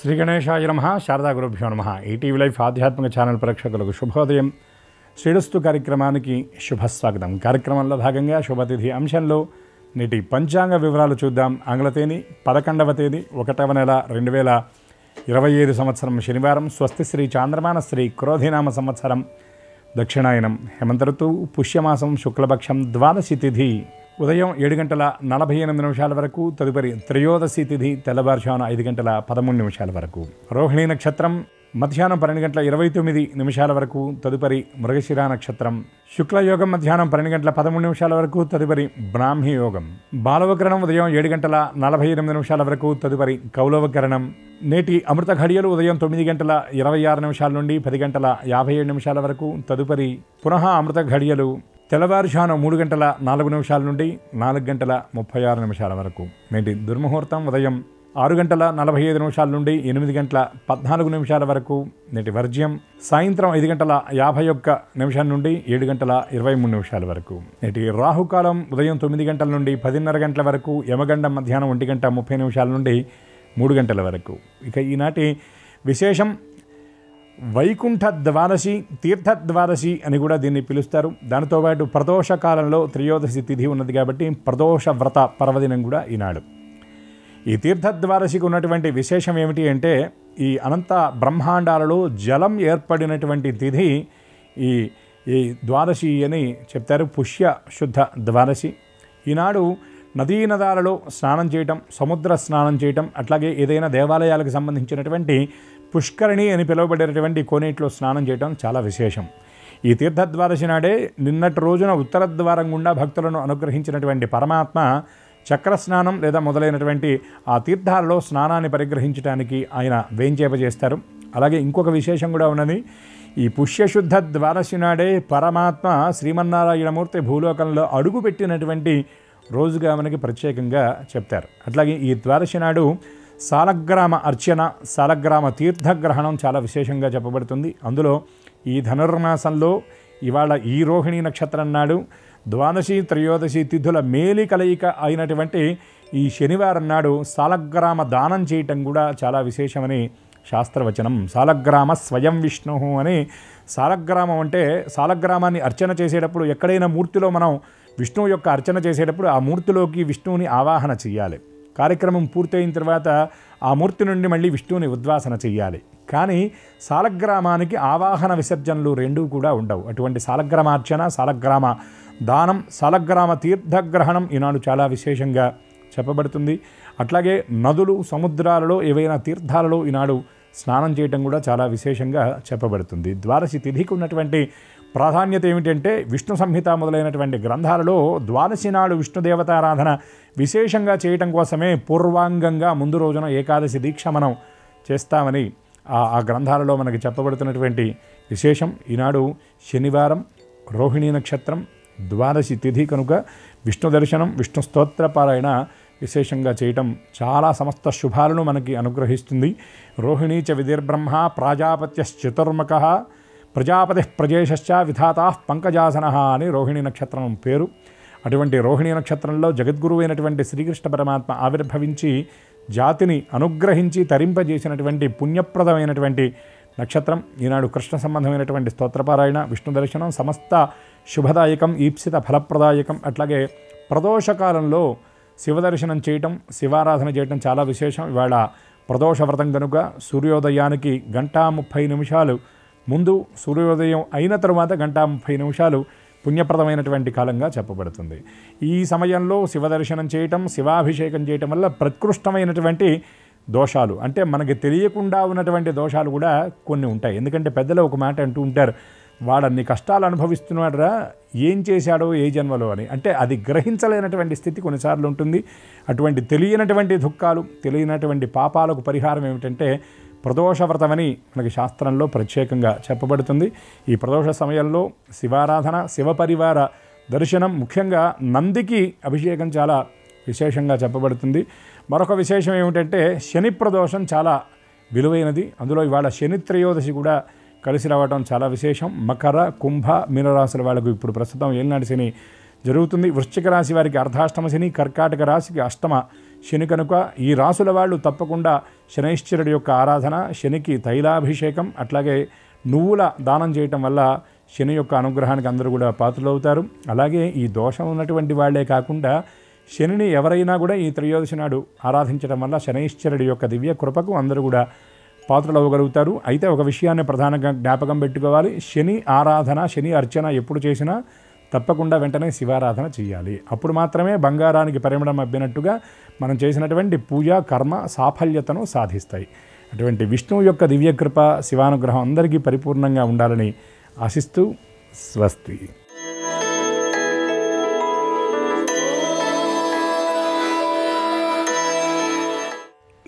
శ్రీ గణేశాయ నమః. శారదా గురుభ్యో నమః. ఈటీవీ లైఫ్ ఆధ్యాత్మిక ఛానల్ ప్రేక్షకులకు శుభోదయం. శ్రీరస్తు కార్యక్రమానికి శుభస్వాగతం. కార్యక్రమంలో భాగంగా శుభతిథి అంశంలో నేటి పంచాంగ వివరాలు చూద్దాం. ఆంగ్ల తేదీ 11వ తేదీ 1వ నెల 2025 సంవత్సరం శనివారం. స్వస్తి శ్రీ చాంద్రమాన శ్రీ క్రోధినామ సంవత్సరం దక్షిణాయనం హేమంత ఋతువు పుష్యమాసం శుక్లపక్షం ద్వాదశి తిథి ఉదయం 7:48 వరకు. తదుపరి త్రయోదశి తిథి తెల్లవారుజామున 5:13 వరకు. రోహిణీ నక్షత్రం మధ్యాహ్నం 12:29 వరకు. తదుపరి మృగశిర నక్షత్రం. శుక్లయోగం మధ్యాహ్నం 12:13 వరకు. తదుపరి బ్రాహ్మీ యోగం. బాలవకరణం ఉదయం 7:48 వరకు. తదుపరి కౌలవకరణం. నేటి అమృత ఘడియలు ఉదయం 9:26 నుండి 10:57 వరకు. తదుపరి పునః అమృత ఘడియలు తెల్లవారుజామున 3:04 నుండి 4:36 వరకు. నేటి దుర్ముహూర్తం ఉదయం 6:45 నుండి 8:14 వరకు. నేటి వర్జ్యం సాయంత్రం 5:51 నుండి 7:23 వరకు. నేటి రాహుకాలం ఉదయం 9 గంటల నుండి 10:30 వరకు. యమగండం మధ్యాహ్నం 1:30 నుండి 3 గంటల వరకు. ఇక ఈనాటి విశేషం వైకుంఠ ద్వాదశి, తీర్థద్వాదశి అని కూడా దీన్ని పిలుస్తారు. దానితో పాటు ప్రదోష కాలంలో త్రయోదశి తిథి ఉన్నది కాబట్టి ప్రదోష వ్రత పర్వదినం కూడా ఈనాడు. ఈ తీర్థద్వాదశికి ఉన్నటువంటి విశేషం ఏమిటి అంటే, ఈ అనంత బ్రహ్మాండాలలో జలం ఏర్పడినటువంటి తిథి ఈ ద్వాదశి అని చెప్తారు. పుష్య శుద్ధ ద్వాదశి. ఈనాడు నదీ నదాలలో స్నానం చేయటం, సముద్ర స్నానం చేయటం, అట్లాగే ఏదైనా దేవాలయాలకు సంబంధించినటువంటి పుష్కరిణి అని పిలువబడేటువంటి కోనేటిలో స్నానం చేయటం చాలా విశేషం. ఈ తీర్థద్వాదశి నాడే నిన్నటి రోజున ఉత్తర ద్వారం గుండా భక్తులను అనుగ్రహించినటువంటి పరమాత్మ చక్రస్నానం లేదా మొదలైనటువంటి ఆ తీర్థాలలో స్నానాన్ని పరిగ్రహించడానికి ఆయన వేంచేపజేస్తారు. అలాగే ఇంకొక విశేషం కూడా ఉన్నది. ఈ పుష్యశుద్ధ ద్వాదశి నాడే పరమాత్మ శ్రీమన్నారాయణమూర్తి భూలోకంలో అడుగుపెట్టినటువంటి రోజుగా మనకి ప్రత్యేకంగా చెప్తారు. అట్లాగే ఈ ద్వాదశి నాడు సాలగ్రామ అర్చన, సాలగ్రామ తీర్థగ్రహణం చాలా విశేషంగా చెప్పబడుతుంది. అందులో ఈ ధనుర్మాసంలో ఇవాళ ఈ రోహిణీ నక్షత్రం నాడు ద్వాదశి త్రయోదశి తిథుల మేలి కలయిక అయినటువంటి ఈ శనివారం నాడు సాలగ్రామ దానం చేయటం కూడా చాలా విశేషమని శాస్త్రవచనం. సాలగ్రామ స్వయం విష్ణు అని. సాలగ్రామం అంటే సాలగ్రామాన్ని అర్చన చేసేటప్పుడు ఎక్కడైనా మూర్తిలో మనం విష్ణువు యొక్క అర్చన చేసేటప్పుడు ఆ మూర్తిలోకి విష్ణువుని ఆవాహన చెయ్యాలి. కార్యక్రమం పూర్తయిన తర్వాత ఆ మూర్తి నుండి మళ్ళీ విష్ణువుని ఉద్వాసన చెయ్యాలి. కానీ సాలగ్రామానికి ఆవాహన విసర్జనలు రెండూ కూడా ఉండవు. అటువంటి సాలగ్రామార్చన, సాలగ్రామ దానం, సాలగ్రామ తీర్థగ్రహణం ఈనాడు చాలా విశేషంగా చెప్పబడుతుంది. అట్లాగే నదులు, సముద్రాలలో ఏవైనా తీర్థాలలో ఈనాడు స్నానం చేయటం కూడా చాలా విశేషంగా చెప్పబడుతుంది. ద్వాదశి తిథికి ఉన్నటువంటి ప్రాధాన్యత ఏమిటంటే, విష్ణు సంహిత మొదలైనటువంటి గ్రంథాలలో ద్వాదశి నాడు విష్ణుదేవతారాధన విశేషంగా చేయటం కోసమే పూర్వాంగంగా ముందు రోజున ఏకాదశి దీక్ష మనం చేస్తామని ఆ గ్రంథాలలో మనకి చెప్పబడుతున్నటువంటి విశేషం. ఈనాడు శనివారం, రోహిణీ నక్షత్రం, ద్వాదశి తిథి కనుక విష్ణు దర్శనం, విష్ణు స్తోత్ర పారాయణ విశేషంగా చేయటం చాలా సమస్త శుభాలను మనకి అనుగ్రహిస్తుంది. రోహిణీ చ విధిర్బ్రహ్మ ప్రాజాపత్యశ్చతుర్ముఖ ప్రజాపతి ప్రజేశ్చ విధాతా పంకజాసన అని రోహిణీ నక్షత్రం పేరు. అటువంటి రోహిణీ నక్షత్రంలో జగద్గురువు అయినటువంటి శ్రీకృష్ణ పరమాత్మ ఆవిర్భవించి జాతిని అనుగ్రహించి తరింపజేసినటువంటి పుణ్యప్రదమైనటువంటి నక్షత్రం. ఈనాడు కృష్ణ సంబంధమైనటువంటి స్తోత్రపారాయణ, విష్ణు దర్శనం సమస్త శుభదాయకం, ఈప్సిత ఫలప్రదాయకం. అట్లాగే ప్రదోషకాలంలో శివదర్శనం చేయటం, శివారాధన చేయటం చాలా విశేషం. ఇవాళ ప్రదోష వ్రతం కనుక సూర్యోదయానికి 1:30 ముందు, సూర్యోదయం అయిన తరువాత 1:30 పుణ్యప్రదమైనటువంటి కాలంగా చెప్పబడుతుంది. ఈ సమయంలో శివదర్శనం చేయటం, శివాభిషేకం చేయటం వల్ల ప్రత్కృష్టమైనటువంటి దోషాలు, అంటే మనకి తెలియకుండా ఉన్నటువంటి దోషాలు కూడా కొన్ని ఉంటాయి. ఎందుకంటే పెద్దలు ఒక మాట అంటూ ఉంటారు, వాడన్ని కష్టాలు అనుభవిస్తున్నాడురా, ఏం చేశాడో ఏ జన్మలో అని. అంటే అది గ్రహించలేనటువంటి స్థితి కొన్నిసార్లు ఉంటుంది. అటువంటి తెలియనటువంటి దుఃఖాలు, తెలియనటువంటి పాపాలకు పరిహారం ఏమిటంటే ప్రదోష వ్రతమని మనకి శాస్త్రంలో ప్రత్యేకంగా చెప్పబడుతుంది. ఈ ప్రదోష సమయంలో శివారాధన, శివపరివార దర్శనం, ముఖ్యంగా నందికి అభిషేకం చాలా విశేషంగా చెప్పబడుతుంది. మరొక విశేషం ఏమిటంటే శని ప్రదోషం చాలా విలువైనది. అందులో ఇవాళ శని త్రయోదశి కూడా కలిసి రావడం చాలా విశేషం. మకర, కుంభ, మీనరాశుల వాళ్ళకు ఇప్పుడు ప్రస్తుతం ఏలినాటి శని జరుగుతుంది. వృశ్చిక రాశి వారికి అర్ధాష్టమ శని, కర్కాటక రాశికి అష్టమ శని కనుక ఈ రాశుల వాళ్ళు తప్పకుండా శనైశ్చరుడి యొక్క ఆరాధన, శనికి తైలాభిషేకం, అట్లాగే నువ్వుల దానం చేయటం వల్ల శని యొక్క అనుగ్రహానికి అందరూ కూడా పాత్రలవుతారు. అలాగే ఈ దోషం ఉన్నటువంటి వాళ్లే కాకుండా శనిని ఎవరైనా కూడా ఈ త్రయోదశి నాడు ఆరాధించడం వల్ల శనైశ్చరుడి యొక్క దివ్య కృపకు అందరూ కూడా పాత్రలు అవ్వగలుగుతారు. అయితే ఒక విషయాన్ని ప్రధానంగా జ్ఞాపకం పెట్టుకోవాలి. శని ఆరాధన, శని అర్చన ఎప్పుడు చేసినా తప్పకుండా వెంటనే శివారాధన చేయాలి. అప్పుడు మాత్రమే బంగారానికి పరిమళం అబ్బినట్టుగా మనం చేసినటువంటి పూజ కర్మ సాఫల్యతను సాధిస్తాయి. అటువంటి విష్ణువు యొక్క దివ్యకృప శివానుగ్రహం అందరికీ పరిపూర్ణంగా ఉండాలని ఆశిస్తూ స్వస్తి.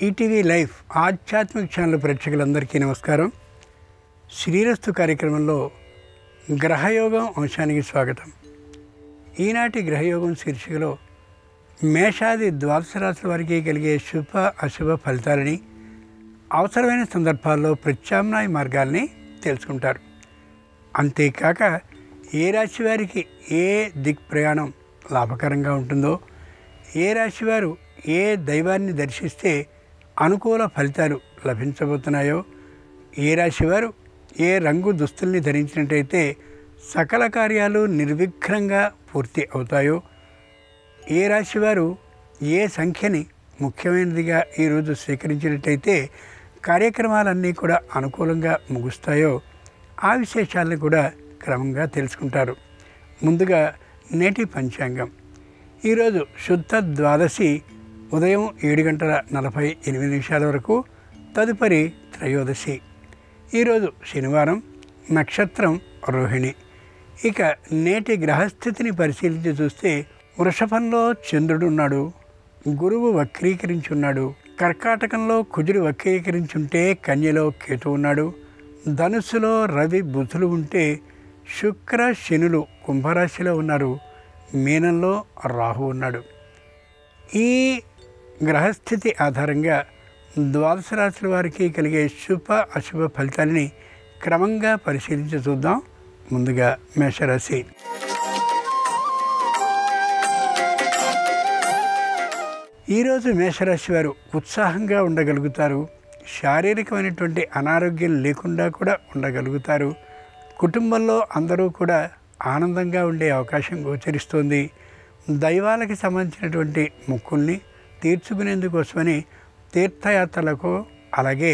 ఈటీవీ లైఫ్ ఆధ్యాత్మిక ఛానల్ ప్రేక్షకులందరికీ నమస్కారం. శ్రీరస్తు కార్యక్రమంలో గ్రహయోగం అంశానికి స్వాగతం. ఈనాటి గ్రహయోగం శీర్షికలో మేషాది ద్వాదశ రాశుల వారికి కలిగే శుభ అశుభ ఫలితాలని, అవసరమైన సందర్భాల్లో ప్రత్యామ్నాయ మార్గాల్ని తెలుసుకుంటారు. అంతేకాక ఏ రాశి వారికి ఏ దిక్ ప్రయాణం లాభకరంగా ఉంటుందో, ఏ రాశివారు ఏ దైవాన్ని దర్శిస్తే అనుకూల ఫలితాలు లభించబోతున్నాయో, ఏ రాశివారు ఏ రంగు దుస్తుల్ని ధరించినట్టయితే సకల కార్యాలు నిర్విఘ్నంగా పూర్తి అవుతాయో, ఏ రాశివారు ఏ సంఖ్యని ముఖ్యమైనదిగా ఈరోజు స్వీకరించినట్టయితే కార్యక్రమాలన్నీ కూడా అనుకూలంగా ముగుస్తాయో, ఆ విశేషాలను కూడా క్రమంగా తెలుసుకుంటారు. ముందుగా నేటి పంచాంగం. ఈరోజు శుద్ధ ద్వాదశి ఉదయం 7:48 వరకు, తదుపరి త్రయోదశి. ఈరోజు శనివారం, నక్షత్రం రోహిణి. ఇక నేటి గ్రహస్థితిని పరిశీలించి చూస్తే వృషభంలో చంద్రుడు ఉన్నాడు, గురువు వక్రీకరించి ఉన్నాడు, కర్కాటకంలో కుజుడు వక్రీకరించుంటే కన్యలో కేతు ఉన్నాడు, ధనుస్సులో రవి బుధులు ఉంటే శుక్ర శనులు కుంభరాశిలో ఉన్నారు, మీనంలో రాహు ఉన్నాడు. ఈ గ్రహస్థితి ఆధారంగా ద్వాదశ రాశుల వారికి కలిగే శుభ అశుభ ఫలితాలని క్రమంగా పరిశీలించి చూద్దాం. ముందుగా మేషరాశి. ఈరోజు మేషరాశి వారు ఉత్సాహంగా ఉండగలుగుతారు. శారీరకమైనటువంటి అనారోగ్యం లేకుండా కూడా ఉండగలుగుతారు. కుటుంబంలో అందరూ కూడా ఆనందంగా ఉండే అవకాశం గోచరిస్తోంది. దైవాలకి సంబంధించినటువంటి మొక్కుల్ని తీర్చుకునేందుకోసమని తీర్థయాత్రలకు, అలాగే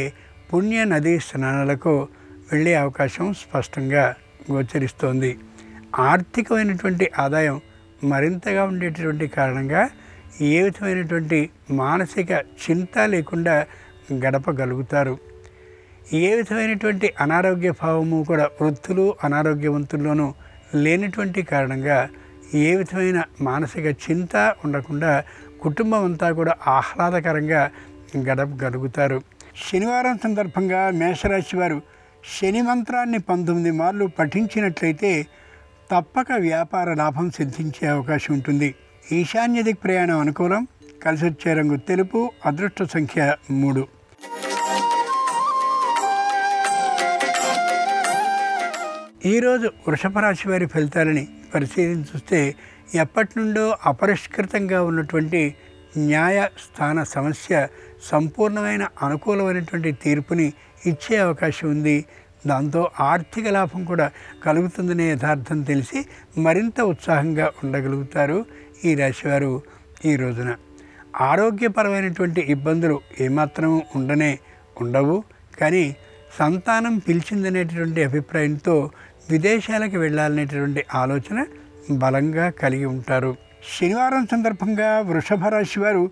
పుణ్య నదీ స్నానాలకు వెళ్ళే అవకాశం స్పష్టంగా గోచరిస్తోంది. ఆర్థికమైనటువంటి ఆదాయం మరింతగా ఉండేటటువంటి కారణంగా ఏ విధమైనటువంటి మానసిక చింత లేకుండా గడపగలుగుతారు. ఏ విధమైనటువంటి అనారోగ్య భావము కూడా వృద్ధులు అనారోగ్యవంతుల్లోనూ లేనటువంటి కారణంగా ఏ విధమైన మానసిక చింత ఉండకుండా కుటుంబం అంతా కూడా ఆహ్లాదకరంగా గడపగలుగుతారు. శనివారం సందర్భంగా మేషరాశి వారు శని మంత్రాన్ని 19 మార్లు పఠించినట్లయితే తప్పక వ్యాపార లాభం సిద్ధించే అవకాశం ఉంటుంది. ఈశాన్య దిక్ ప్రయాణం అనుకూలం. కలిసి వచ్చే రంగు తెలుపు. అదృష్ట సంఖ్య 3. ఈరోజు వృషభ రాశి వారి ఫలితాలని పరిశీలించి చూస్తే ఎప్పటి నుండో అపరిష్కృతంగా ఉన్నటువంటి న్యాయస్థాన సమస్య సంపూర్ణమైన అనుకూలమైనటువంటి తీర్పుని ఇచ్చే అవకాశం ఉంది. దాంతో ఆర్థిక లాభం కూడా కలుగుతుందనే యథార్థం తెలిసి మరింత ఉత్సాహంగా ఉండగలుగుతారు ఈ రాశివారు. ఈ రోజున ఆరోగ్యపరమైనటువంటి ఇబ్బందులు ఏమాత్రం ఉండవు. కానీ సంతానం పిలిచిందనేటటువంటి అభిప్రాయంతో విదేశాలకు వెళ్ళాలనేటటువంటి ఆలోచన బలంగా కలిగి ఉంటారు. శనివారం సందర్భంగా వృషభ రాశి వారు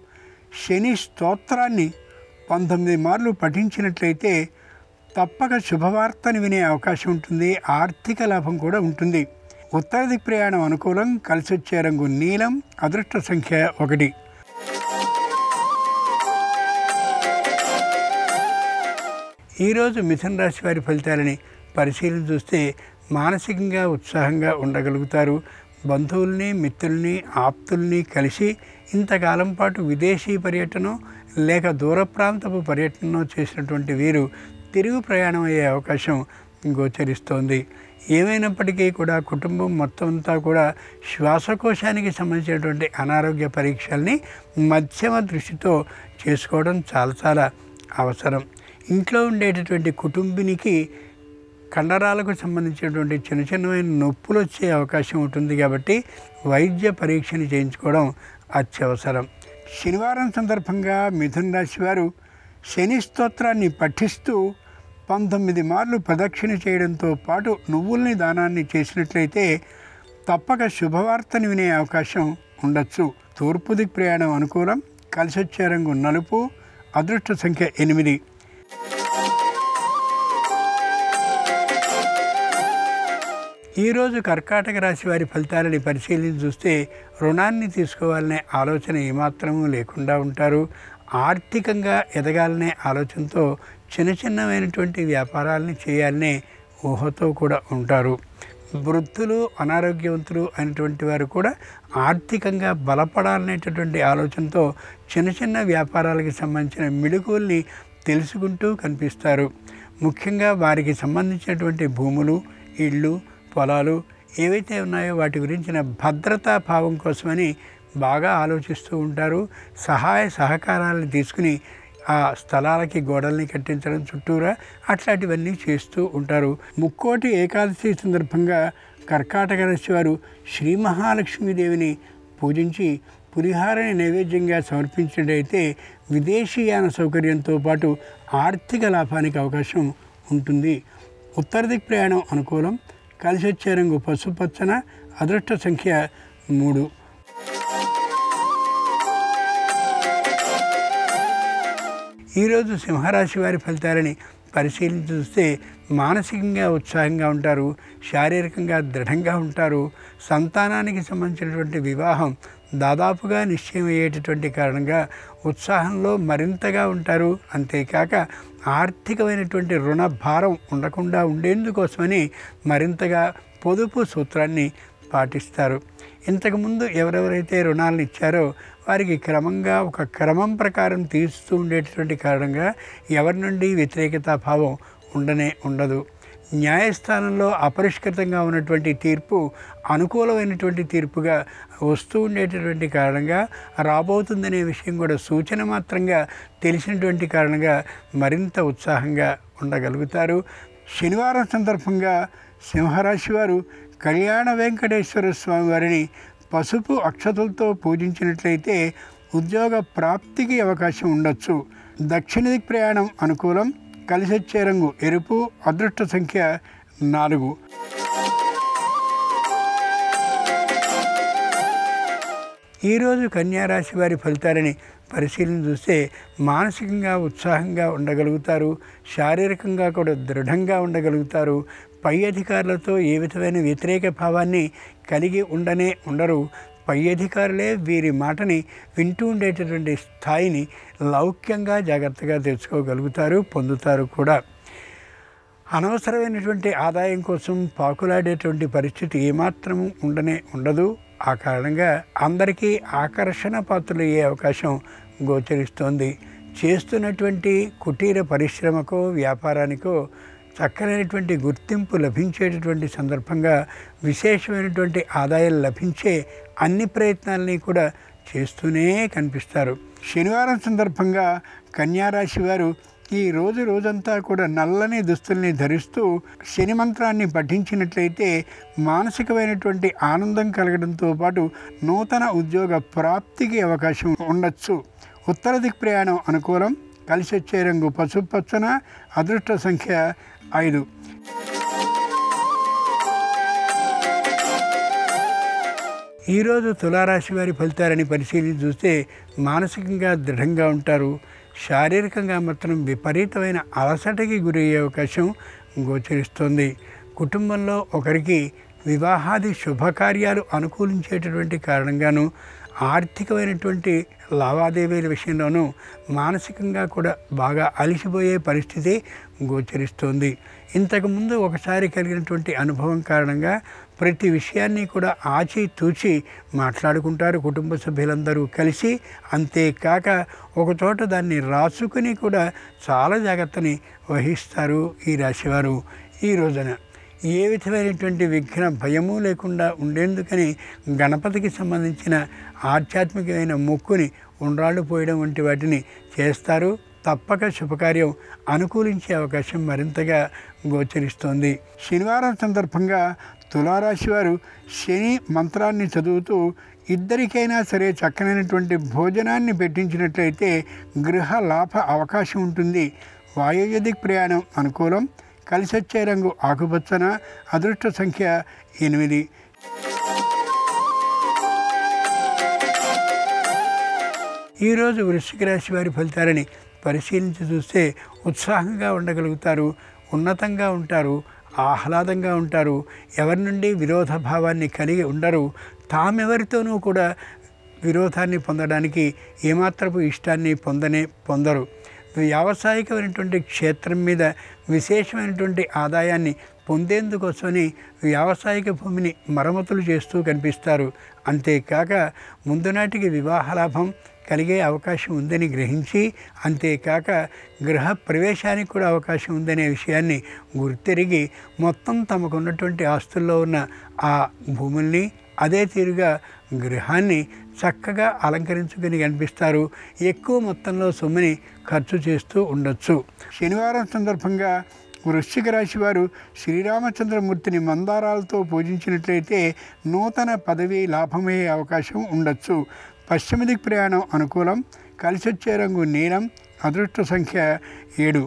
శని స్తోత్రాన్ని 19 మార్లు పఠించినట్లయితే తప్పక శుభవార్తను వినే అవకాశం ఉంటుంది. ఆర్థిక లాభం కూడా ఉంటుంది. ఉత్తర దిక్ ప్రయాణం అనుకూలం. కలిసి వచ్చే రంగు నీలం. అదృష్ట సంఖ్య 1. ఈరోజు మిథున రాశి వారి ఫలితాలని పరిశీలన చూస్తే మానసికంగా ఉత్సాహంగా ఉండగలుగుతారు. బంధువుల్ని, మిత్రుల్ని, ఆప్తుల్ని కలిసి ఇంతకాలం పాటు విదేశీ పర్యటన లేక దూర ప్రాంతపు పర్యటన చేసినటువంటి వీరు తిరుగు ప్రయాణం అయ్యే అవకాశం గోచరిస్తోంది. ఏమైనప్పటికీ కూడా కుటుంబం మొత్తం అంతా కూడా శ్వాసకోశానికి సంబంధించినటువంటి అనారోగ్య పరీక్షల్ని మధ్యమ దృష్టితో చేసుకోవడం చాలా చాలా అవసరం. ఇంట్లో ఉండేటటువంటి కుటుంబినికి కండరాలకు సంబంధించినటువంటి చిన్న చిన్నమైన నొప్పులు వచ్చే అవకాశం ఉంటుంది కాబట్టి వైద్య పరీక్షను చేయించుకోవడం అత్యవసరం. శనివారం సందర్భంగా మిథున రాశి వారు శని స్తోత్రాన్ని పఠిస్తూ 19 మార్లు ప్రదక్షిణ చేయడంతో పాటు నువ్వుల్ని దానాన్ని చేసినట్లయితే తప్పక శుభవార్తని వినే అవకాశం ఉండొచ్చు. తూర్పు దిక్ ప్రయాణం అనుకూలం. కలిసొచ్చే రంగు నలుపు. అదృష్ట సంఖ్య 8. ఈరోజు కర్కాటక రాశి వారి ఫలితాలని పరిశీలించి చూస్తే రుణాన్ని తీసుకోవాలనే ఆలోచన ఏమాత్రమూ లేకుండా ఉంటారు. ఆర్థికంగా ఎదగాలనే ఆలోచనతో చిన్న చిన్నమైనటువంటి వ్యాపారాలని చేయాలనే ఊహతో కూడా ఉంటారు. వృద్ధులు, అనారోగ్యవంతులు అయినటువంటి వారు కూడా ఆర్థికంగా బలపడాలనేటటువంటి ఆలోచనతో చిన్న చిన్న వ్యాపారాలకు సంబంధించిన మిడుకుల్ని తెలుసుకుంటూ కనిపిస్తారు. ముఖ్యంగా వారికి సంబంధించినటువంటి భూములు, ఇళ్ళు, పొలాలు ఏవైతే ఉన్నాయో వాటి గురించిన భద్రతా భావం కోసమని బాగా ఆలోచిస్తూ ఉంటారు. సహాయ సహకారాలను తీసుకుని ఆ స్థలాలకి గోడల్ని కట్టించడం, చుట్టూరా అట్లాంటివన్నీ చేస్తూ ఉంటారు. ముక్కోటి ఏకాదశి సందర్భంగా కర్కాటక రాశి వారు శ్రీ మహాలక్ష్మీదేవిని పూజించి పులిహారని నైవేద్యంగా సమర్పించినట్టయితే విదేశీయాన సౌకర్యంతో పాటు ఆర్థిక లాభానికి అవకాశం ఉంటుంది. ఉత్తర దిక్ ప్రయాణం అనుకూలం. కలిసొచ్చే రంగు పసుపచ్చన. అదృష్ట సంఖ్య 3. ఈరోజు సింహరాశి వారి ఫలితాలని పరిశీలించి చూస్తే మానసికంగా ఉత్సాహంగా ఉంటారు. శారీరకంగా దృఢంగా ఉంటారు. సంతానానికి సంబంధించినటువంటి వివాహం దాదాపుగా నిశ్చయం అయ్యేటటువంటి కారణంగా ఉత్సాహంలో మరింతగా ఉంటారు. అంతేకాక ఆర్థికమైనటువంటి రుణ భారం ఉండకుండా ఉండేందుకోసమని మరింతగా పొదుపు సూత్రాన్ని పాటిస్తారు. ఇంతకుముందు ఎవరెవరైతే రుణాలను ఇచ్చారో వారికి క్రమంగా ఒక క్రమం ప్రకారం తీరుస్తూ ఉండేటటువంటి కారణంగా ఎవరి నుండి వ్యతిరేకతా భావం ఉండదు. న్యాయస్థానంలో అపరిష్కృతంగా ఉన్నటువంటి తీర్పు అనుకూలమైనటువంటి తీర్పుగా వస్తూ ఉండేటటువంటి కారణంగా రాబోతుందనే విషయం కూడా సూచన మాత్రంగా తెలిసినటువంటి కారణంగా మరింత ఉత్సాహంగా ఉండగలుగుతారు. శనివారం సందర్భంగా సింహరాశి వారు కళ్యాణ వెంకటేశ్వర స్వామి వారిని పసుపు అక్షతలతో పూజించినట్లయితే ఉద్యోగ ప్రాప్తికి అవకాశం ఉండొచ్చు. దక్షిణ దిక్ ప్రయాణం అనుకూలం. కలిసొచ్చే రంగు ఎరుపు. అదృష్ట సంఖ్య 4. ఈరోజు కన్యారాశి వారి ఫలితాలని పరిశీలన చూస్తే మానసికంగా ఉత్సాహంగా ఉండగలుగుతారు. శారీరకంగా కూడా దృఢంగా ఉండగలుగుతారు. పై అధికారులతో ఏ విధమైన వ్యతిరేక భావాన్ని కలిగి ఉండరు. పై అధికారులే వీరి మాటని వింటూ ఉండేటటువంటి స్థాయిని లౌక్యంగా జాగ్రత్తగా తెచ్చుకోగలుగుతారు, పొందుతారు కూడా. అనవసరమైనటువంటి ఆదాయం కోసం పాకులాడేటువంటి పరిస్థితి ఏమాత్రము ఉండదు. ఆ కారణంగా అందరికీ ఆకర్షణ పాత్రలయ్యే అవకాశం గోచరిస్తోంది. చేస్తున్నటువంటి కుటీర పరిశ్రమకో వ్యాపారానికో చక్కనైనటువంటి గుర్తింపు లభించేటటువంటి సందర్భంగా విశేషమైనటువంటి ఆదాయం లభించే అన్ని ప్రయత్నాలని కూడా చేస్తూనే కనిపిస్తారు. శనివారం సందర్భంగా కన్యారాశి వారు ఈ రోజంతా కూడా నల్లని దుస్తుల్ని ధరిస్తూ శని మంత్రాన్ని పఠించినట్లయితే మానసికమైనటువంటి ఆనందం కలగడంతో పాటు నూతన ఉద్యోగ ప్రాప్తికి అవకాశం ఉండొచ్చు. ఉత్తర దిక్ ప్రయాణం అనుకూలం. కలిసొచ్చే రంగు పసుపు పచ్చన. అదృష్ట సంఖ్య 5. ఈరోజు తులారాశి వారి ఫలితాలని పరిశీలించి చూస్తే మానసికంగా దృఢంగా ఉంటారు. శారీరకంగా మాత్రం విపరీతమైన అలసటకి గురయ్యే అవకాశం గోచరిస్తోంది. కుటుంబంలో ఒకరికి వివాహాది శుభకార్యాలు అనుకూలించేటటువంటి కారణంగాను ఆర్థికమైనటువంటి లావాదేవీల విషయంలోనూ మానసికంగా కూడా బాగా అలసిపోయే పరిస్థితి గోచరిస్తోంది. ఇంతకుముందు ఒకసారి కలిగినటువంటి అనుభవం కారణంగా ప్రతి విషయాన్ని కూడా ఆచితూచి మాట్లాడుకుంటారు కుటుంబ సభ్యులందరూ కలిసి. అంతేకాక ఒకచోట దాన్ని రాసుకుని కూడా చాలా జాగ్రత్తని వహిస్తారు ఈ రాశివారు ఈ రోజున. ఏ విధమైనటువంటి విఘ్న భయము లేకుండా ఉండేందుకని గణపతికి సంబంధించిన ఆధ్యాత్మికమైన మొక్కుని ఉండ్రాళ్ళు పోయడం వంటి వాటిని చేస్తారు. తప్పక శుభకార్యం అనుకూలించే అవకాశం మరింతగా గోచరిస్తోంది. శనివారం సందర్భంగా తులారాశి వారు శని మంత్రాన్ని చదువుతూ ఇద్దరికైనా సరే చక్కనైనటువంటి భోజనాన్ని పెట్టించినట్లయితే గృహ లాభ అవకాశం ఉంటుంది. వాయువ్యదిక్ ప్రయాణం అనుకూలం. కలిసొచ్చే రంగు ఆకుపచ్చన. అదృష్ట సంఖ్య 8. ఈరోజు వృశ్చిక రాశి వారి ఫలితాలని పరిశీలించి చూస్తే ఉత్సాహంగా ఉండగలుగుతారు, ఉన్నతంగా ఉంటారు, ఆహ్లాదంగా ఉంటారు, ఎవరి నుండి విరోధ భావాన్ని కలిగి ఉండరు. తామెవరితోనూ కూడా విరోధాన్ని పొందడానికి ఏమాత్రపు ఇష్టాన్ని పొందరు. వ్యావసాయికమైనటువంటి క్షేత్రం మీద విశేషమైనటువంటి ఆదాయాన్ని పొందేందుకోసమని వ్యావసాయిక భూమిని మరమ్మతులు చేస్తూ కనిపిస్తారు. అంతేకాక ముందు నాటికి వివాహ లాభం కలిగే అవకాశం ఉందని గ్రహించి, అంతేకాక గృహ ప్రవేశానికి కూడా అవకాశం ఉందనే విషయాన్ని గుర్తెరిగి మొత్తం తమకున్నటువంటి ఆస్తుల్లో ఉన్న ఆ భూముల్ని అదే తీరుగా గృహాన్ని చక్కగా అలంకరించుకుని కనిపిస్తారు. ఎక్కువ మొత్తంలో సొమ్ముని ఖర్చు చేస్తూ ఉండొచ్చు. శనివారం సందర్భంగా వృశ్చిక రాశి వారు శ్రీరామచంద్రమూర్తిని మందారాలతో పూజించినట్లయితే నూతన పదవి లాభమయ్యే అవకాశం ఉండొచ్చు. పశ్చిమ దిక్ ప్రయాణం అనుకూలం. కలిసొచ్చే రంగు నీలం. అదృష్ట సంఖ్య 7.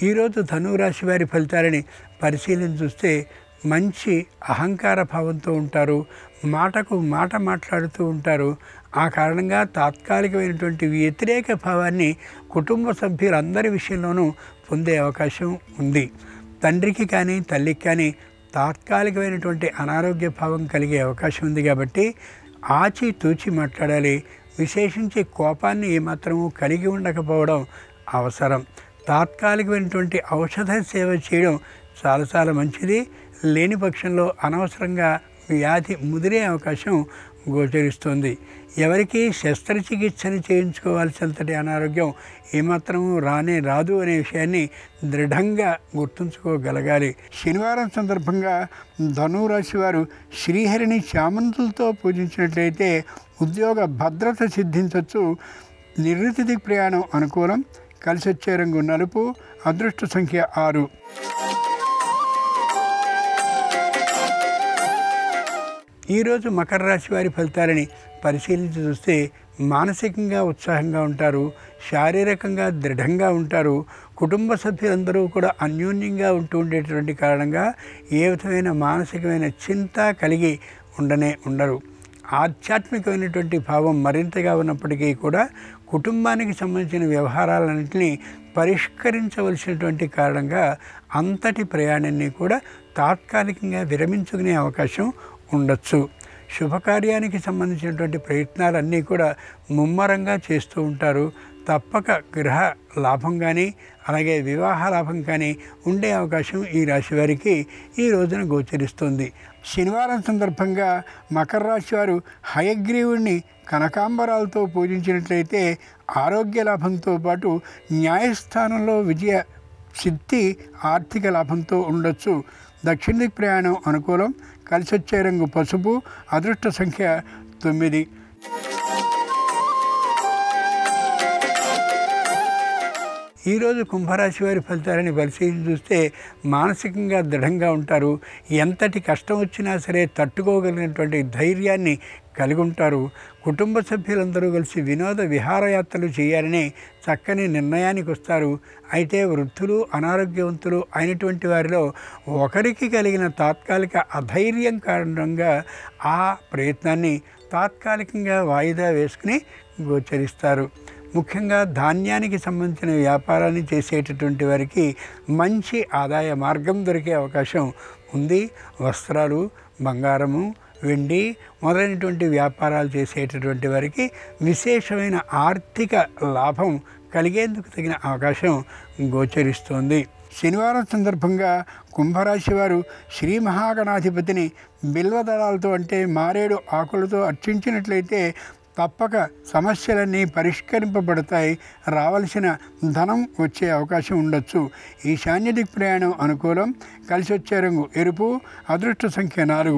ఈరోజు ధనురాశి వారి ఫలితాలని పరిశీలించి చూస్తే మంచి అహంకార భావంతో ఉంటారు. మాటకు మాట మాట్లాడుతూ ఉంటారు. ఆ కారణంగా తాత్కాలికమైనటువంటి వ్యతిరేక భావాన్ని కుటుంబ సభ్యులందరి విషయంలోనూ పొందే అవకాశం ఉంది. తండ్రికి కానీ తల్లికి కానీ తాత్కాలికమైనటువంటి అనారోగ్య భావం కలిగే అవకాశం ఉంది. కాబట్టి ఆచి తూచి మాట్లాడాలి. విశేషించి కోపాన్ని ఏమాత్రము కలిగి ఉండకపోవడం అవసరం. తాత్కాలికమైనటువంటి ఔషధ సేవ చేయడం చాలా మంచిది. లేని పక్షంలో అనవసరంగా వ్యాధి ముదిరే అవకాశం గోచరిస్తుంది. ఎవరికి శస్త్రచికిత్సని చేయించుకోవాల్సినంతటి అనారోగ్యం ఏమాత్రము రాదు అనే విషయాన్ని దృఢంగా గుర్తుంచుకోగలగాలి. శనివారం సందర్భంగా ధనురాశి వారు శ్రీహరిని చామంతులతో పూజించినట్లయితే ఉద్యోగ భద్రత సిద్ధించవచ్చు. నివృత్తి దిక్ ప్రయాణం అనుకూలం. కలిసొచ్చే రంగు నలుపు. అదృష్ట సంఖ్య 6. ఈరోజు మకర రాశి వారి ఫలితాలని పరిశీలించి చూస్తే మానసికంగా ఉత్సాహంగా ఉంటారు, శారీరకంగా దృఢంగా ఉంటారు. కుటుంబ సభ్యులందరూ కూడా అన్యోన్యంగా ఉండేటువంటి కారణంగా ఏ విధమైన మానసికమైన చింత కలిగి ఉండరు. ఆధ్యాత్మికమైనటువంటి భావం మరింతగా ఉన్నప్పటికీ కూడా కుటుంబానికి సంబంధించిన వ్యవహారాలన్నింటినీ పరిష్కరించవలసినటువంటి కారణంగా అంతటి ప్రయాణాన్ని కూడా తాత్కాలికంగా విరమించుకునే అవకాశం ఉండొచ్చు. శుభకార్యానికి సంబంధించినటువంటి ప్రయత్నాలన్నీ కూడా ముమ్మరంగా చేస్తూ ఉంటారు. తప్పక గృహ లాభం కానీ అలాగే వివాహ లాభం కానీ ఉండే అవకాశం ఈ రాశి వారికి ఈ రోజున గోచరిస్తుంది. శనివారం సందర్భంగా మకర రాశి వారు హయగ్రీవుణ్ణి కనకాంబరాలతో పూజించినట్లయితే ఆరోగ్య లాభంతో పాటు న్యాయస్థానంలో విజయ సిద్ధి ఆర్థిక లాభంతో ఉండొచ్చు. దక్షిణ దిక్ ప్రయాణం అనుకూలం. కలిసొచ్చే రంగు పసుపు. అదృష్ట సంఖ్య 9. ఈరోజు కుంభరాశి వారి ఫలితాలని పరిశీలించి చూస్తే మానసికంగా దృఢంగా ఉంటారు. ఎంతటి కష్టం వచ్చినా సరే తట్టుకోగలిగినటువంటి ధైర్యాన్ని కలిగి ఉంటారు. కుటుంబ సభ్యులందరూ కలిసి వినోద విహారయాత్రలు చేయాలని చక్కని నిర్ణయానికి వస్తారు. అయితే వృద్ధులు అనారోగ్యవంతులు అయినటువంటి వారిలో ఒకరికి కలిగిన తాత్కాలిక అధైర్యం కారణంగా ఆ ప్రయత్నాన్ని తాత్కాలికంగా వాయిదా వేసుకుని గోచరిస్తారు. ముఖ్యంగా ధాన్యానికి సంబంధించిన వ్యాపారాన్ని చేసేటటువంటి వారికి మంచి ఆదాయ మార్గం దొరికే అవకాశం ఉంది. వస్త్రాలు, బంగారము, వెండి మొదలైనటువంటి వ్యాపారాలు చేసేటటువంటి వారికి విశేషమైన ఆర్థిక లాభం కలిగేందుకు తగిన అవకాశం గోచరిస్తోంది. శనివారం సందర్భంగా కుంభరాశి వారు శ్రీ మహాగణాధిపతిని బిల్వదళాలతో అంటే మారేడు ఆకులతో అర్చించినట్లయితే తప్పక సమస్యలన్నీ పరిష్కరింపబడతాయి. రావలసిన ధనం వచ్చే అవకాశం ఉండొచ్చు. ఈశాన్య దిక్ ప్రయాణం అనుకూలం. కలిసి వచ్చే రంగు ఎరుపు. అదృష్ట సంఖ్య 4.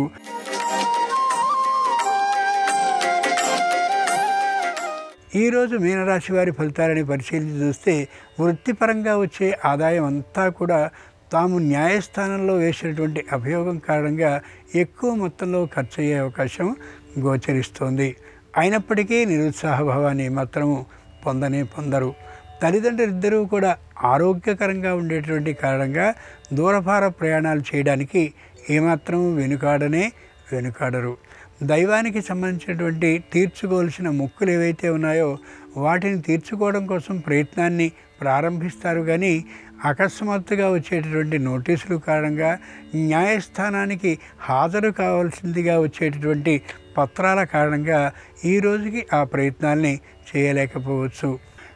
ఈరోజు మీనరాశి వారి ఫలితాలని పరిశీలించి చూస్తే వృత్తిపరంగా వచ్చే ఆదాయం అంతా కూడా తాము న్యాయస్థానంలో వేసినటువంటి అభియోగం కారణంగా ఎక్కువ మొత్తంలో ఖర్చు అయ్యే అవకాశం గోచరిస్తోంది. అయినప్పటికీ నిరుత్సాహభావాన్ని మాత్రము పొందరు. తల్లిదండ్రులిద్దరూ కూడా ఆరోగ్యకరంగా ఉండేటువంటి కారణంగా దూరభార ప్రయాణాలు చేయడానికి ఏమాత్రం వెనుకాడరు. దైవానికి సంబంధించినటువంటి తీర్చుకోవాల్సిన మొక్కులు ఏవైతే ఉన్నాయో వాటిని తీర్చుకోవడం కోసం ప్రయత్నాన్ని ప్రారంభిస్తారు. కానీ అకస్మాత్తుగా వచ్చేటటువంటి నోటీసుల కారణంగా, న్యాయస్థానానికి హాజరు కావాల్సిందిగా వచ్చేటటువంటి పత్రాల కారణంగా ఈ రోజుకి ఆ ప్రయత్నాల్ని చేయలేకపోవచ్చు.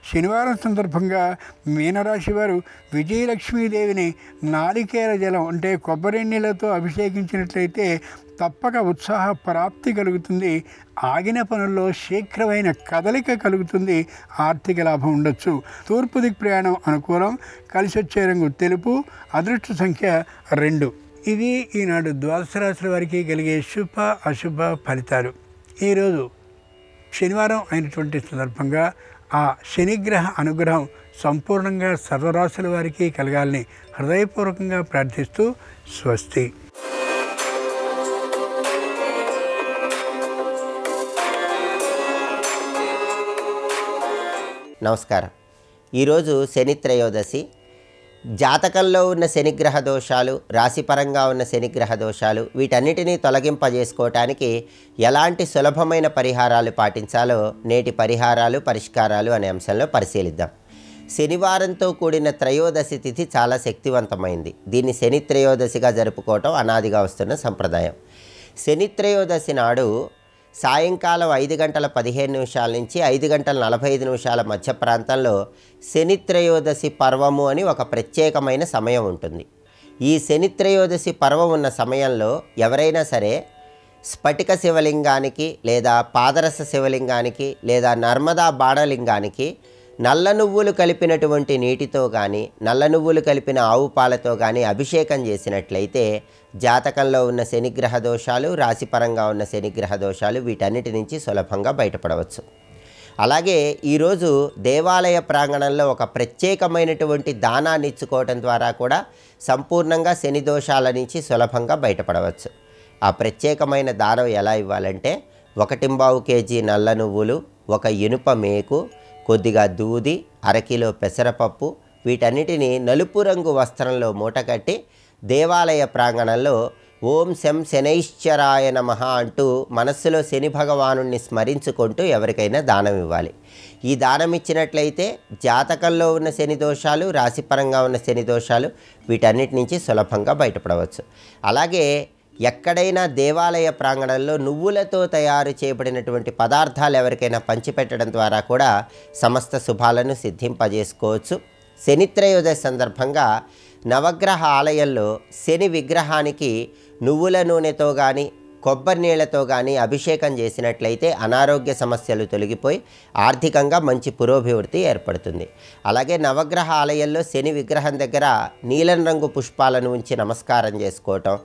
శనివారం సందర్భంగా మీనరాశి వారు విజయలక్ష్మీదేవిని నారికేల జలం అంటే కొబ్బరి నీళ్ళతో అభిషేకించినట్లయితే తప్పక ఉత్సాహ ప్రాప్తి కలుగుతుంది. ఆగిన పనుల్లో శీఘ్రమైన కదలిక కలుగుతుంది. ఆర్థిక లాభం ఉండొచ్చు. తూర్పు దిక్ ప్రయాణం అనుకూలం. కలిసి వచ్చే రంగు తెలుపు. అదృష్ట సంఖ్య 2. ఇవి ఈనాడు ద్వాదశ రాశుల వారికి కలిగే శుభ అశుభ ఫలితాలు. ఈరోజు శనివారం అయినటువంటి సందర్భంగా ఆ శనిగ్రహ అనుగ్రహం సంపూర్ణంగా సర్వరాశుల వారికి కలగాలని హృదయపూర్వకంగా ప్రార్థిస్తూ స్వస్తి. నమస్కారం. ఈరోజు శని త్రయోదశి. జాతకంలో ఉన్న శనిగ్రహ దోషాలు, రాశిపరంగా ఉన్న శనిగ్రహ దోషాలు, వీటన్నిటినీ తొలగింపజేసుకోవటానికి ఎలాంటి సులభమైన పరిహారాలు పాటించాలో నేటి పరిష్కారాలు అనే అంశంలో పరిశీలిద్దాం. శనివారంతో కూడిన త్రయోదశి తిథి చాలా శక్తివంతమైంది. దీన్ని శని త్రయోదశిగా జరుపుకోవటం అనాదిగా వస్తున్న సంప్రదాయం. శని త్రయోదశి నాడు సాయంకాలం 5:15 నుంచి 5:45 మధ్య ప్రాంతంలో శని త్రయోదశి పర్వము అని ఒక ప్రత్యేకమైన సమయం ఉంటుంది. ఈ శని త్రయోదశి పర్వం ఉన్న సమయంలో ఎవరైనా సరే స్ఫటిక శివలింగానికి లేదా పాదరస శివలింగానికి లేదా నర్మదా బాణలింగానికి నల్ల నువ్వులు కలిపినటువంటి నీటితో కానీ నల్ల నువ్వులు కలిపిన ఆవు పాలతో కానీ అభిషేకం చేసినట్లయితే జాతకంలో ఉన్న శనిగ్రహ దోషాలు, రాశిపరంగా ఉన్న శనిగ్రహ దోషాలు వీటన్నిటి నుంచి సులభంగా బయటపడవచ్చు. అలాగే ఈరోజు దేవాలయ ప్రాంగణంలో ఒక ప్రత్యేకమైనటువంటి దానాన్ని ఇచ్చుకోవడం ద్వారా కూడా సంపూర్ణంగా శని దోషాల నుంచి సులభంగా బయటపడవచ్చు. ఆ ప్రత్యేకమైన దానం ఎలా ఇవ్వాలంటే 1.25 కేజీ నల్ల నువ్వులు, 1 ఇనుప మేకు, కొద్దిగా దూది, 1/2 కిలో పెసరపప్పు వీటన్నిటిని నలుపు రంగు వస్త్రంలో మూటకట్టి దేవాలయ ప్రాంగణంలో ఓం శం శనైశ్చరాయ నమః అంటూ మనస్సులో శని భగవానుణ్ణి స్మరించుకుంటూ ఎవరికైనా దానం ఇవ్వాలి. ఈ దానం ఇచ్చినట్లయితే జాతకంలో ఉన్న శని దోషాలు, రాశిపరంగా ఉన్న శని దోషాలు వీటన్నిటి నుంచి సులభంగా బయటపడవచ్చు. అలాగే ఎక్కడైనా దేవాలయ ప్రాంగణంలో నువ్వులతో తయారు చేయబడినటువంటి పదార్థాలు ఎవరికైనా పంచిపెట్టడం ద్వారా కూడా సమస్త శుభాలను సిద్ధింపజేసుకోవచ్చు. శని త్రయోదశి సందర్భంగా నవగ్రహ ఆలయంలో శని విగ్రహానికి నువ్వుల నూనెతో కానీ కొబ్బరి నీళ్లతో కానీ అభిషేకం చేసినట్లయితే అనారోగ్య సమస్యలు తొలగిపోయి ఆర్థికంగా మంచి పురోభివృద్ధి ఏర్పడుతుంది. అలాగే నవగ్రహ ఆలయంలో శని విగ్రహం దగ్గర నీలం రంగు పుష్పాలను ఉంచి నమస్కారం చేసుకోవటం,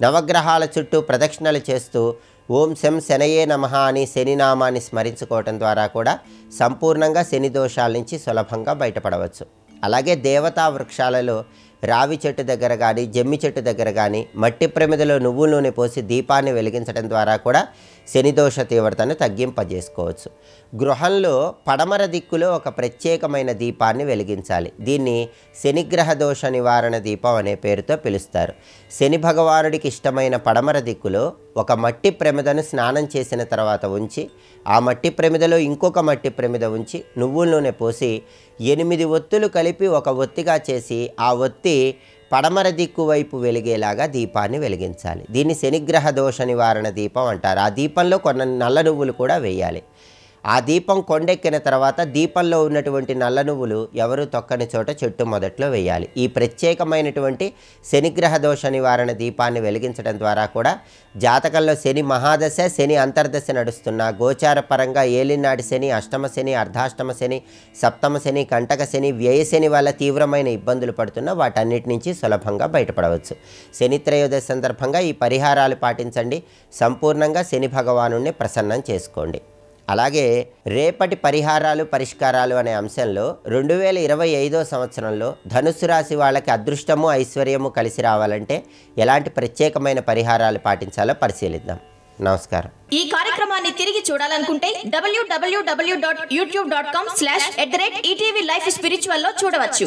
నవగ్రహాల చుట్టూ ప్రదక్షిణలు చేస్తూ ఓం శం శనయే నమః అని శనినామాన్ని స్మరించుకోవటం ద్వారా కూడా సంపూర్ణంగా శని దోషాల నుంచి సులభంగా బయటపడవచ్చు. అలాగే దేవతా వృక్షాలలో రావి చెట్టు దగ్గర కానీ జమ్మి చెట్టు దగ్గర కానీ మట్టి ప్రమిదలో నువ్వుల నూనె పోసి దీపాన్ని వెలిగించడం ద్వారా కూడా శనిదోష తీవ్రతను తగ్గింపజేసుకోవచ్చు. గృహంలో పడమర దిక్కులో ఒక ప్రత్యేకమైన దీపాన్ని వెలిగించాలి. దీన్ని శనిగ్రహ దోష నివారణ దీపం అనే పేరుతో పిలుస్తారు. శని భగవానుడికి ఇష్టమైన పడమర దిక్కులో ఒక మట్టి ప్రమిదను స్నానం చేసిన తర్వాత ఉంచి ఆ మట్టి ప్రమిదలో ఇంకొక మట్టి ప్రమిద ఉంచి నువ్వుల నూనె పోసి 8 ఒత్తులు కలిపి ఒక ఒత్తిగా చేసి ఆ ఒత్తి పడమర దిక్కు వైపు వెలిగేలాగా దీపాన్ని వెలిగించాలి. దీన్ని శనిగ్రహ దోష నివారణ దీపం అంటారు. ఆ దీపంలో కొన్ని నల్ల నువ్వులు కూడా వేయాలి. ఆ దీపం కొండెక్కిన తర్వాత దీపంలో ఉన్నటువంటి నల్ల నువ్వులు ఎవరు తొక్కని చోట చెట్టు మొదట్లో వేయాలి. ఈ ప్రత్యేకమైనటువంటి శనిగ్రహ దోష నివారణ దీపాన్ని వెలిగించడం ద్వారా కూడా జాతకంలో శని మహాదశ, శని అంతర్దశ నడుస్తున్న గోచార పరంగా ఏలినాటి శని, అష్టమ శని, అర్ధాష్టమ శని, సప్తమ శని, కంటక శని, వ్యయ శని వల్ల తీవ్రమైన ఇబ్బందులు పడుతున్న వాటన్నిటి నుంచి సులభంగా బయటపడవచ్చు. శని త్రయోదశి సందర్భంగా ఈ పరిహారాలు పాటించండి. సంపూర్ణంగా శని భగవానుణ్ణి ప్రసన్నం చేసుకోండి. అలాగే రేపటి పరిహారాలు పరిష్కారాలు అనే అంశంలో 2025 సంవత్సరంలో ధనుస్సు రాశి వాళ్ళకి అదృష్టము ఐశ్వర్యము కలిసి రావాలంటే ఎలాంటి ప్రత్యేకమైన పరిహారాలు పాటించాలో పరిశీలిద్దాం. నమస్కారం. ఈ కార్యక్రమాన్ని తిరిగి చూడాలనుకుంటే www.youtube.com/ETV Life Spiritual లో చూడవచ్చు.